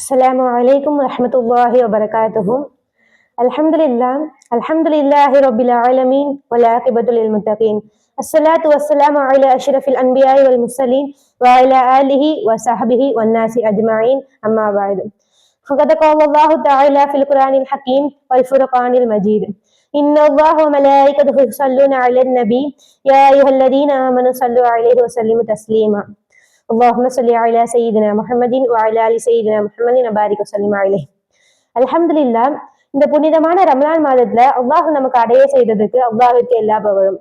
السلام عليكم ورحمة الله وبركاته. الحمد لله رب العالمين والعاقبة للمتقين. الصلاة والسلام على أشرف الأنبياء والمرسلين وعلى آله وصحبه والناس أجمعين، أما بعد. فقد قال الله تعالى في القرآن الحكيم والفرقان المجيد: إن الله وملائكته يصلون على النبي يا أيها الذين آمنوا صلوا عليه وسلموا تسليما. اللهم صل على سيدنا محمد وعلى آل سيدنا محمد وبارك وسلم عليه. அல்ஹம்துலில்லாஹ். இந்த புனிதமான ரமலான் மாதத்துல அல்லாஹ் நமக்கு அடைய செய்ததுக்கு அல்லாஹ்விற்கு எல்லா புகழும்.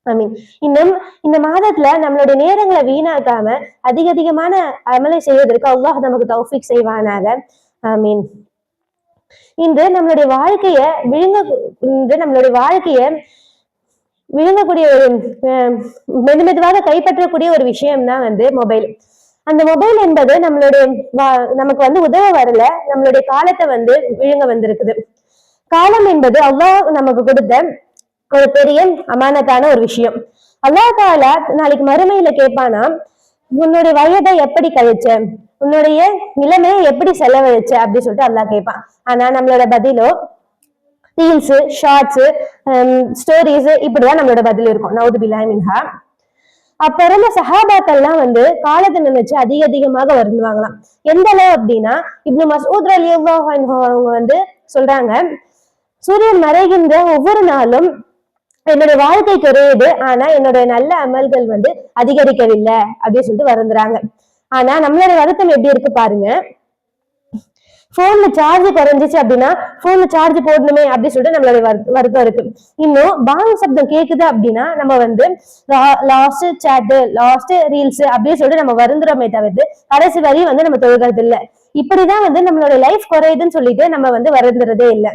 ஆமீன். இன்னும் இந்த மாதத்துல நம்மளுடைய நேரங்களை வீணாக்காம அதிகமான அமலை செய்வதற்கு அல்லாஹ் நமக்கு தௌஃபீக் செய்வானாக. ஆமீன். இன்று நம்மளுடைய வாழ்க்கைய விழுங்கக்கூடிய ஒரு மெதுவாக கைப்பற்றக்கூடிய ஒரு விஷயம் தான் மொபைல். அந்த மொபைல் என்பது நமக்கு உதவ வரல, நம்மளுடைய காலத்தை விழுங்க வந்திருக்குது. காலம் என்பது அல்லாஹ் நமக்கு கொடுத்த ஒரு பெரிய அமானத்தான ஒரு விஷயம். அல்லாஹ் தாலா நாளைக்கு மறுமையில கேட்பானா, உன்னுடைய வயதை எப்படி கழிச்ச, உன்னுடைய நிலைமையை எப்படி செலவழிச்ச அப்படின்னு சொல்லிட்டு அல்லாஹ் கேட்பான். ஆனா நம்மளோட பதிலோ ரீல்ஸ், ஷார்ட்ஸ், ஸ்டோரிஸ், இப்படிதான் நம்மளோட பதில் இருக்கும். நவுது பில்லாஹி மின்ஹா. அப்ப இருந்த சஹாபாக்கள்லாம் காலத்தை நினைச்சு அதிகமாக வருந்துவாங்களாம். எந்த அளவு அப்படின்னா, இப்னு மஸ்ஊத் ரலியல்லாஹு அன்ஹு அவங்க சொல்றாங்க, சூரியன் மறைகின்ற ஒவ்வொரு நாளும் என்னுடைய வாழ்க்கை குறையுது, ஆனா என்னுடைய நல்ல அமல்கள் அதிகரிக்கவில்லை அப்படின்னு சொல்லிட்டு வருந்துறாங்க. ஆனா நம்மளோட வருத்தம் எப்படி இருக்கு பாருங்க. போன்ல சார்ஜ் குறைஞ்சிச்சு அப்படின்னா போன்ல சார்ஜ் போடணுமே அப்படின்னு சொல்லிட்டு நம்மளுடைய வருத்தம் இருக்கு. இன்னும் பாங் சப்தம் கேக்குது அப்படின்னா நம்ம லாஸ்ட் சாட், லாஸ்ட் ரீல்ஸ் அப்படின்னு சொல்லிட்டு நம்ம வருந்துறோமே தவிர்த்து கடைசி வரி நம்ம தொழுகிறது இல்லை. இப்படிதான் நம்மளுடைய லைஃப் குறையுதுன்னு சொல்லிட்டு நம்ம வருந்துறதே இல்லை.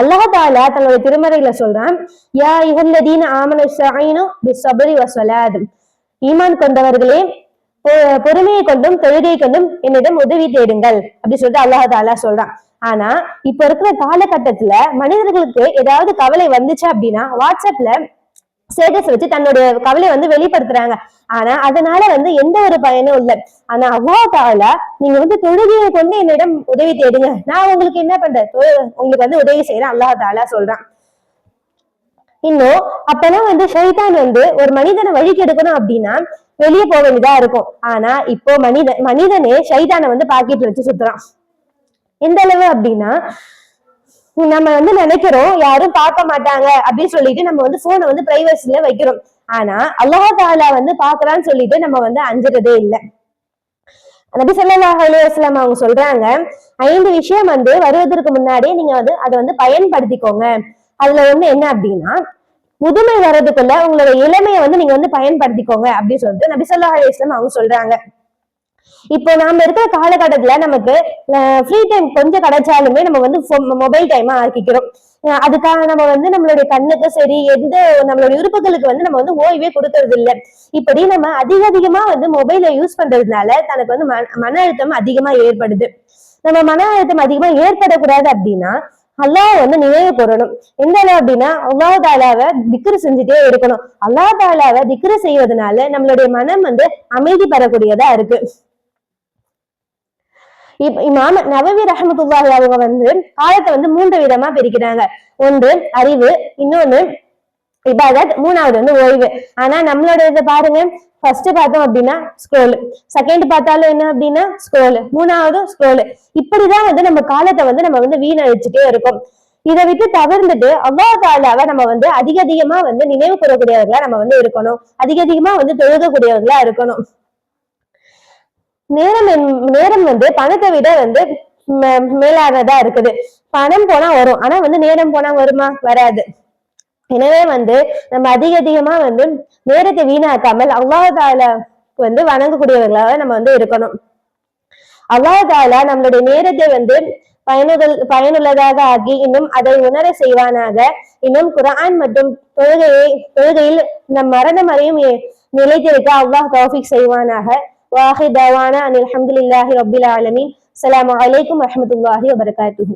அல்லாஹ் தாலா தன்னுடைய திருமறையில சொல்றான், யா அய்யுஹல்லதீன ஆமனு இஸ்தஈனு பிஸ்ஸப்ரி வஸ்ஸலாத், ஈமான் கொண்டவர்களே பொறுமையை கொண்டும் தொழுகை கொண்டும் என்னிடம் உதவி தேடுங்கள் அப்படி சொல்லிட்டு அல்லாஹ் தாலா சொல்றான். ஆனா இப்ப இருக்கிற காலகட்டத்துல மனிதர்களுக்கு ஏதாவது கவலை வந்துச்சு அப்படின்னா வாட்ஸ்அப்ல ஸ்டேட்டஸ் வச்சு தன்னுடைய கவலை வெளிப்படுத்துறாங்க. ஆனா அதனால எந்த ஒரு பயனும் இல்லை. ஆனா அல்லாஹ் தாலா நீங்க தொழுகையை கொண்டு என்னிடம் உதவி தேடுங்க, நான் உங்களுக்கு என்ன பண்றேன், உங்களுக்கு உதவி செய்யறேன் அல்லாஹ் தாலா சொல்றான். இன்னும் அப்பெல்லாம் ஷைத்தான் ஒரு மனிதனை வழிக்கு எடுக்கணும் அப்படின்னா வெளியே போக வேண்டியதா இருக்கும். ஆனா இப்போ மனிதனே ஷைத்தானை பாக்கெட்ல வச்சு சுத்துறான். எந்த அளவு அப்படின்னா, நம்ம நினைக்கிறோம் யாரும் பார்க்க மாட்டாங்க அப்படின்னு சொல்லிட்டு நம்ம போனை பிரைவசில வைக்கிறோம். ஆனா அல்லாஹ் தாலா பாக்குறான்னு சொல்லிட்டு நம்ம அஞ்சுறதே இல்லை. நபி ஸல்லல்லாஹு அலைஹி வஸல்லம் அவங்க சொல்றாங்க, 5 விஷயம் வருவதற்கு முன்னாடியே நீங்க அதை பயன்படுத்திக்கோங்க. அதுல என்ன அப்படின்னா, முதுமை வர்றதுக்குள்ள உங்களோட இளமையை நீங்க பயன்படுத்திக்கோங்க அப்படின்னு சொல்லிட்டு நபி ஸல்லல்லாஹு அலைஹி வஸல்லம் அவங்க சொல்றாங்க. இப்போ நாம இருக்கிற காலகட்டத்துல நமக்கு ஃப்ரீ டைம் கொஞ்சம் கிடைச்சாலுமே நம்ம மொபைல் டைமா ஆக்கிக்கிறோம். அதுக்காக நம்ம நம்மளுடைய கண்ணுக்கு சரி, நம்மளுடைய உறுப்புகளுக்கு நம்ம ஓய்வே கொடுக்கறது இல்லை. இப்படி நம்ம அதிகமா மொபைலை யூஸ் பண்றதுனால தனக்கு மன அழுத்தம் அதிகமா ஏற்படுது. நம்ம மன அழுத்தம் அதிகமா ஏற்படக்கூடாது அப்படின்னா அல்லாஹ் நினைவு கூறணும். எந்த அளவு அப்படின்னா அல்லாஹ் தாலாவை திக்ரு செஞ்சுட்டே இருக்கணும். அல்லாஹ் தாலாவை திக்ரு செய்வதனால நம்மளுடைய மனம் அமைதி பெறக்கூடியதா இருக்கு. இமாம் நவவி ரஹ்மத்துல்லாஹி அவங்க காலத்தை 3 விதமா பிரிக்கிறாங்க. ஒன்று அறிவு, இன்னொன்னு இபாதத், மூணாவது ஓய்வு. ஆனா நம்மளோட இதை பாருங்க, ஃபர்ஸ்ட் பார்த்தோம் அப்படின்னா ஸ்க்ரோல், செகண்ட் பார்த்தாலும் என்ன அப்படின்னா ஸ்க்ரோல், மூணாவது ஸ்க்ரோல். இப்படிதான் நம்ம காலத்தை நம்ம வீணடிச்சுட்டே இருக்கோம். இதை விட்டு தவிர்த்துட்டு அல்லாஹ் தாலாவை நம்ம அதிகமா நினைவு கூறக்கூடியவர்களா நம்ம இருக்கணும். அதிகமா தொழுகக்கூடியவர்களா இருக்கணும். நேரம் பணத்தை விட மேலானதா இருக்குது. பணம் போனா வரும், ஆனா நேரம் போனா வருமா? வராது. எனவே நம்ம அதிகமா நேரத்தை வீணாக்காமல் அல்லாஹ் தாலா வணங்கக்கூடியவர்களாக நம்ம இருக்கணும். அல்லாஹ் தாலா நம்மளுடைய நேரத்தை பயனுள்ளதாக ஆக்கி இன்னும் அதை உணர செய்வானாக. இன்னும் குர்ஆன் மற்றும் தொழுகையில் நம் மரணம் வரையும் நிலைத்திருக்க அல்லாஹ் தௌஃபீக் செய்வானாக. வாஹிர் தவானா அனில் ஹம்துலில்லாஹி ரப்பில் ஆலமீன். அஸ்ஸலாமு அலைக்கும் வரஹ்மத்துல்லாஹி வபரகாத்துஹு.